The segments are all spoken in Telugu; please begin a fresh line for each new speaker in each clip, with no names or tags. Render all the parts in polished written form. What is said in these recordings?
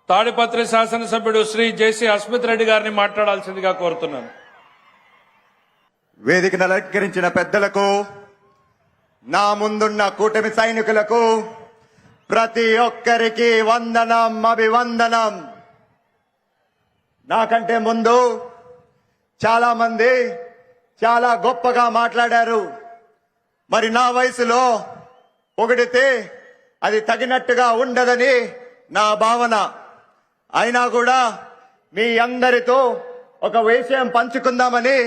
తాడిపత్రి శాసనసభ్యుడు శ్రీ జేసీ అస్మిత్ రెడ్డి గారిని మాట్లాడాల్సిందిగా కోరుతున్నాను.
వేదికను అలంకరించిన పెద్దలకు, నా ముందున్న కూటమి సైనికులకు ప్రతి ఒక్కరికి వందనం, అభివందనం. నాకంటే ముందు చాలా మంది చాలా గొప్పగా మాట్లాడారు. మరి నా వయసులో పొగిడితే అది తగినట్టుగా ఉండదని నా భావన. అయినా కూడా మీ అందరితో ఒక విషయం పంచుకుందామని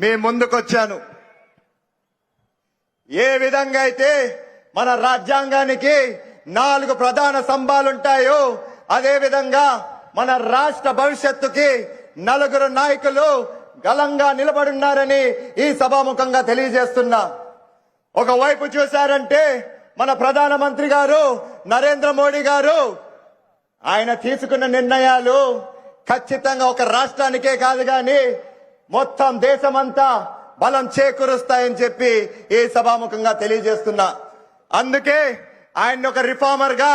మీ ముందుకొచ్చాను. ఏ విధంగా అయితే మన రాజ్యాంగానికి 4 ప్రధాన స్తంభాలుంటాయో అదే విధంగా మన రాష్ట్ర భవిష్యత్తుకి 4 నాయకులు గలంగా నిలబడున్నారని ఈ సభాముఖంగా తెలియజేస్తున్నా. ఒకవైపు చూశారంటే మన ప్రధానమంత్రి గారు నరేంద్ర మోడీ గారు, ఆయన తీసుకున్న నిర్ణయాలు ఖచ్చితంగా ఒక రాష్ట్రానికే కాదు గాని మొత్తం దేశమంతా బలం చేకూరుస్తాయని చెప్పి ఈ సభాముఖంగా తెలియజేస్తున్నా. అందుకే ఆయన ఒక రిఫార్మర్ గా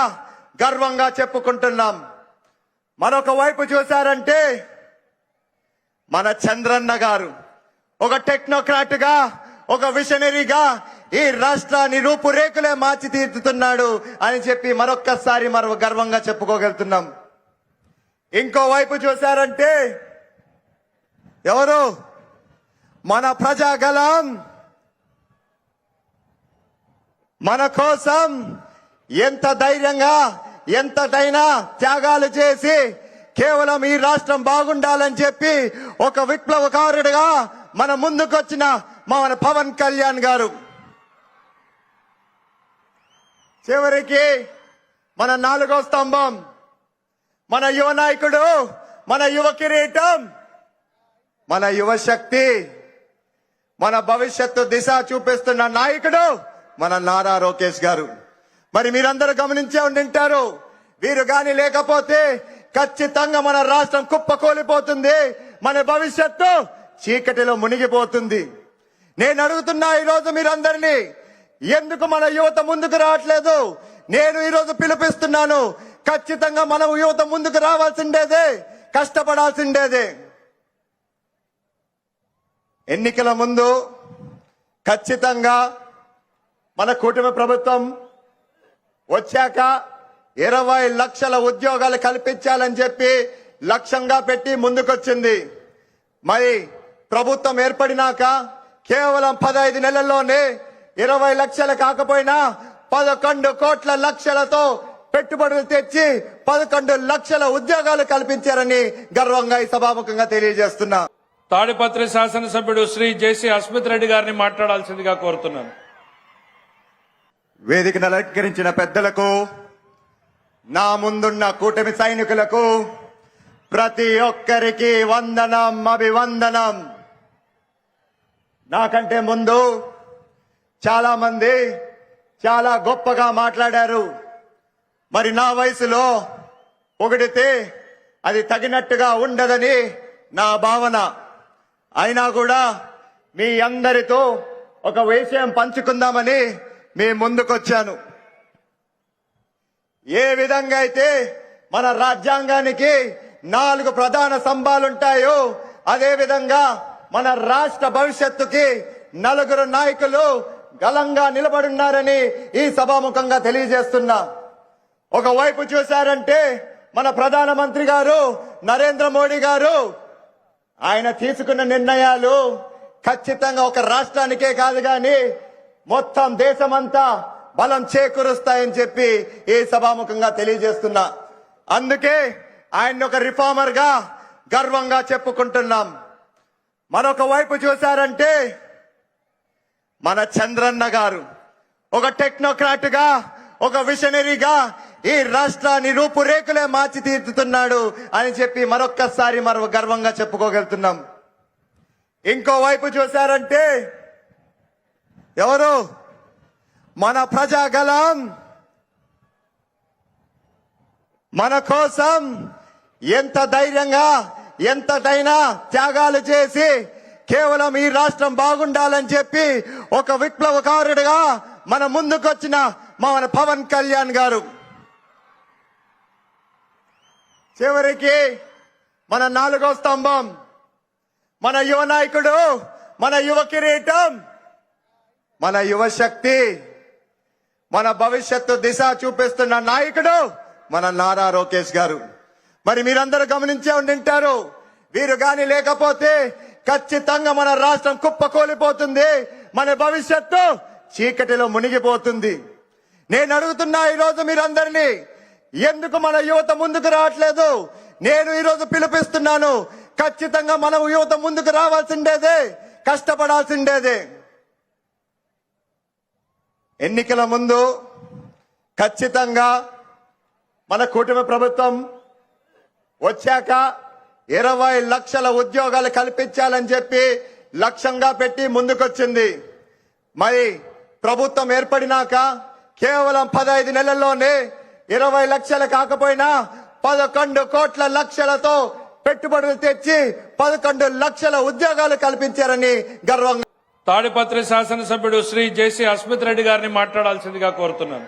గర్వంగా చెప్పుకుంటున్నాం. మరొక వైపు చూశారంటే మన చంద్రన్న గారు ఒక టెక్నోక్రాట్ గా, ఒక విషనరీగా ఈ రాష్ట్రాన్ని రూపురేఖలే మార్చి తీర్చుతున్నాడు అని చెప్పి మరొక్కసారి గర్వంగా చెప్పుకోగలుగుతున్నాం. ఇంకో వైపు చూశారంటే ఎవరు? మన ప్రజాగలం మన కోసం ఎంత ధైర్యంగా ఎంతటైనా త్యాగాలు చేసి కేవలం ఈ రాష్ట్రం బాగుండాలని చెప్పి ఒక విప్లవకారుడిగా మన ముందుకొచ్చిన మన పవన్ కళ్యాణ్ గారు. చివరికి మన 4వ స్తంభం, మన యువ నాయకుడు, మన యువ కిరీటం, మన యువ శక్తి, మన భవిష్యత్తు దిశ చూపిస్తున్న నాయకుడు మన నారా లోకేష్ గారు. మరి మీరందరూ గమనించే ఉండింటారు, వీరు గాని లేకపోతే ఖచ్చితంగా మన రాష్ట్రం కుప్పకూలిపోతుంది, మన భవిష్యత్తు చీకటిలో మునిగిపోతుంది. నేను అడుగుతున్నా ఈరోజు మీరందరినీ, ఎందుకు మన యువత ముందుకు రావట్లేదు? నేను ఈరోజు పిలుపిస్తున్నాను. ఖచ్చితంగా మన యువత ముందుకు రావాల్సిండేదే, కష్టపడాల్సిండేదే. ఎన్నికల ముందు ఖచ్చితంగా మన కూటమి ప్రభుత్వం వచ్చాక 20 లక్షల ఉద్యోగాలు కల్పించాలని చెప్పి లక్ష్యంగా పెట్టి ముందుకొచ్చింది. మరి ప్రభుత్వం ఏర్పడినాక కేవలం 15 నెలల్లోనే 20 లక్షలు కాకపోయినా 11 కోట్ల లక్షలతో పెట్టుబడులు తెచ్చి 11 లక్షల ఉద్యోగాలు కల్పించారని గర్వంగా ఈ సభాముఖంగా తెలియజేస్తున్నా.
తాడిపత్రి శాసనసభ్యుడు శ్రీ జేసీ అస్మిత్ రెడ్డి గారిని మాట్లాడాల్సిందిగా కోరుతున్నాను.
వేదికను అలంకరించిన పెద్దలకు, నా ముందున్న కూటమి సైనికులకు ప్రతి ఒక్కరికి వందనం, అభివందనం. నాకంటే ముందు చాలా మంది చాలా గొప్పగా మాట్లాడారు. మరి నా వయసులో పొగిడితే అది తగినట్టుగా ఉండదని నా భావన. అయినా కూడా మీ అందరితో ఒక విషయం పంచుకుందామని మీ ముందుకొచ్చాను. ఏ విధంగా అయితే మన రాజ్యాంగానికి 4 ప్రధాన స్తంభాలుంటాయో అదే విధంగా మన రాష్ట్ర భవిష్యత్తుకి 4 నాయకులు గలంగా నిలబడున్నారని ఈ సభాముఖంగా తెలియజేస్తున్నా. ఒకవైపు చూశారంటే మన ప్రధానమంత్రి గారు నరేంద్ర మోడీ గారు, ఆయన తీసుకున్న నిర్ణయాలు ఖచ్చితంగా ఒక రాష్ట్రానికే కాదు గాని మొత్తం దేశమంతా బలం చేకూరుస్తాయని చెప్పి ఈ సభాముఖంగా తెలియజేస్తున్నా. అందుకే ఆయన ఒక రిఫార్మర్ గా గర్వంగా చెప్పుకుంటున్నాం. మరొక వైపు చూశారంటే మన చంద్రన్న గారు ఒక టెక్నోక్రాట్ గా, ఒక విషనరీగా ఈ రాష్ట్రాన్ని రూపురేఖలే మార్చి తీర్చుతున్నాడు అని చెప్పి మరొక్కసారి గర్వంగా చెప్పుకోగలుగుతున్నాం. ఇంకో వైపు చూశారంటే ఎవరు? మన ప్రజాగలం మన కోసం ఎంత ధైర్యంగా ఎంతటైనా త్యాగాలు చేసి కేవలం ఈ రాష్ట్రం బాగుండాలని చెప్పి ఒక విప్లవకారుడిగా మన ముందుకొచ్చిన మన పవన్ కళ్యాణ్ గారు. చివరికి మన 4వ స్తంభం, మన యువ నాయకుడు, మన యువ కిరీటం, మన యువ శక్తి, మన భవిష్యత్తు దిశ చూపిస్తున్న నాయకుడు మన నారా లోకేష్ గారు. మరి మీరందరూ గమనించే ఉండింటారు, వీరు గాని లేకపోతే ఖచ్చితంగా మన రాష్ట్రం కుప్పకూలిపోతుంది, మన భవిష్యత్తు చీకటిలో మునిగిపోతుంది. నేను అడుగుతున్నా ఈరోజు మీరందరినీ, ఎందుకు మన యువత ముందుకు రావట్లేదు? నేను ఈరోజు పిలిపిస్తున్నాను, ఖచ్చితంగా మనం యువత ముందుకు రావాల్సిండేదే, కష్టపడాల్సిండేదే. ఎన్నికల ముందు ఖచ్చితంగా మన కూటమి ప్రభుత్వం వచ్చాక 20 లక్షల ఉద్యోగాలు కల్పించాలని చెప్పి లక్ష్యంగా పెట్టి ముందుకొచ్చింది. మరి ప్రభుత్వం ఏర్పడినాక కేవలం 15 నెలల్లోనే 20 లక్షలు కాకపోయినా 11 కోట్ల లక్షలతో పెట్టుబడులు తెచ్చి 11 లక్షల ఉద్యోగాలు కల్పించారని గర్వంగా
తాడిపత్రి శాసనసభ్యుడు శ్రీ జేసీ అస్మిత్ రెడ్డి గారిని మాట్లాడాల్సిందిగా కోరుతున్నాను.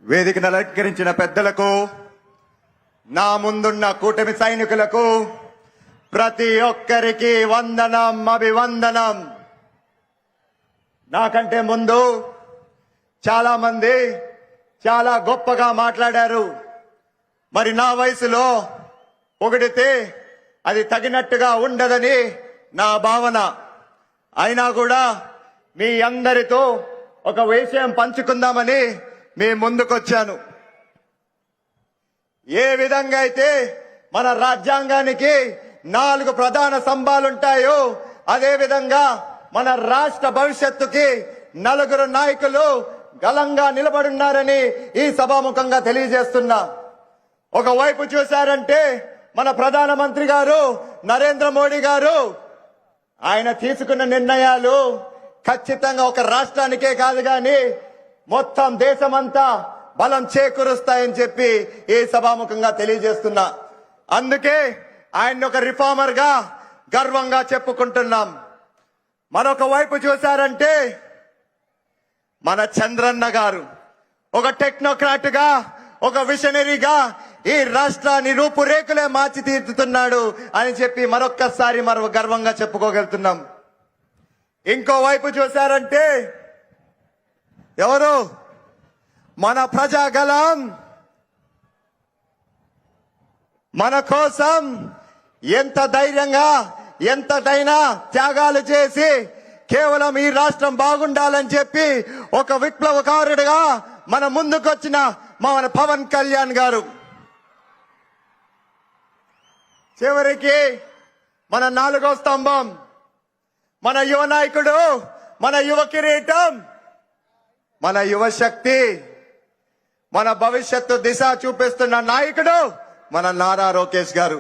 వేదికను అలంకరించిన పెద్దలకు, నా ముందున్న కూటమి సైనికులకు ప్రతి ఒక్కరికి వందనం, అభివందనం. నాకంటే ముందు చాలా మంది చాలా గొప్పగా మాట్లాడారు. మరి నా వయసులో పొగిడితే అది తగినట్టుగా ఉండదని నా భావన. అయినా కూడా మీ అందరితో ఒక విషయం పంచుకుందామని మీ ముందుకొచ్చాను. ఏ విధంగా అయితే మన రాజ్యాంగానికి 4 ప్రధాన స్తంభాలుంటాయో, అదే విధంగా మన రాష్ట్ర భవిష్యత్తుకి 4 నాయకులు గలంగా నిలబడున్నారని ఈ సభాముఖంగా తెలియజేస్తున్నా. ఒకవైపు చూశారంటే మన ప్రధానమంత్రి గారు నరేంద్ర మోడీ గారు, ఆయన తీసుకున్న నిర్ణయాలు ఖచ్చితంగా ఒక రాష్ట్రానికే కాదు గాని మొత్తం దేశమంతా బలం చేకూరుస్తాయని చెప్పి ఈ సభాముఖంగా తెలియజేస్తున్నా. అందుకే ఆయన ఒక రిఫార్మర్ గా గర్వంగా చెప్పుకుంటున్నాం. మరొక వైపు చూశారంటే మన చంద్రన్న గారు ఒక టెక్నోక్రాట్ గా, ఒక విషనరీగా ఈ రాష్ట్రాన్ని రూపురేఖలే మార్చి తీర్చుతున్నాడు అని చెప్పి మరొక్కసారి గర్వంగా చెప్పుకోగలుగుతున్నాం. ఇంకో వైపు చూశారంటే ఎవరు? మన ప్రజాగలం, మన కోసం ఎంత ధైర్యంగా, ఎంతటైనా త్యాగాలు చేసి కేవలం ఈ రాష్ట్రం బాగుండాలని చెప్పి ఒక విప్లవకారుడిగా మన ముందుకొచ్చిన మన పవన్ కళ్యాణ్ గారు. చివరికి మన 4వ స్తంభం, మన యువ నాయకుడు, మన యువ కిరీటం, మన యువ శక్తి, మన భవిష్యత్తు దిశ చూపిస్తున్న నాయకుడు మన నారా లోకేష్ గారు.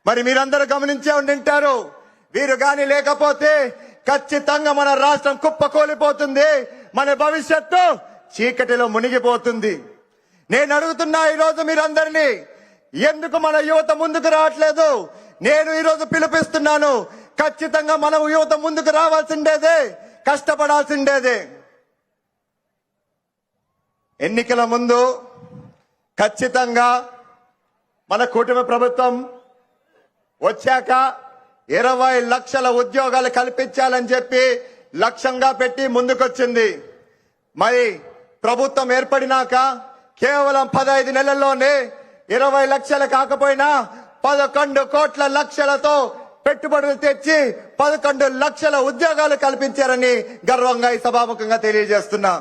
మరి మీరందరూ గమనించే ఉండింటారు, వీరు గాని లేకపోతే ఖచ్చితంగా మన రాష్ట్రం కుప్పకూలిపోతుంది, మన భవిష్యత్తు చీకటిలో మునిగిపోతుంది. నేను అడుగుతున్నా ఈరోజు మీరందరినీ, ఎందుకు మన యువత ముందుకు రావట్లేదు? నేను ఈరోజు పిలిపిస్తున్నాను, ఖచ్చితంగా మనం యువత ముందుకు రావాల్సిండేదే, కష్టపడాల్సిండేదే. ఎన్నికల ముందు ఖచ్చితంగా మన కూటమి ప్రభుత్వం వచ్చాక 20 లక్షల ఉద్యోగాలు కల్పించాలని చెప్పి లక్ష్యంగా పెట్టి ముందుకొచ్చింది. మరి ప్రభుత్వం ఏర్పడినాక కేవలం 15 నెలల్లోనే 20 లక్షలు కాకపోయినా 11 కోట్ల లక్షలతో పెట్టుబడులు తెచ్చి 11 లక్షల ఉద్యోగాలు కల్పించారని గర్వంగా ఈ సభాముఖంగా తెలియజేస్తున్నా.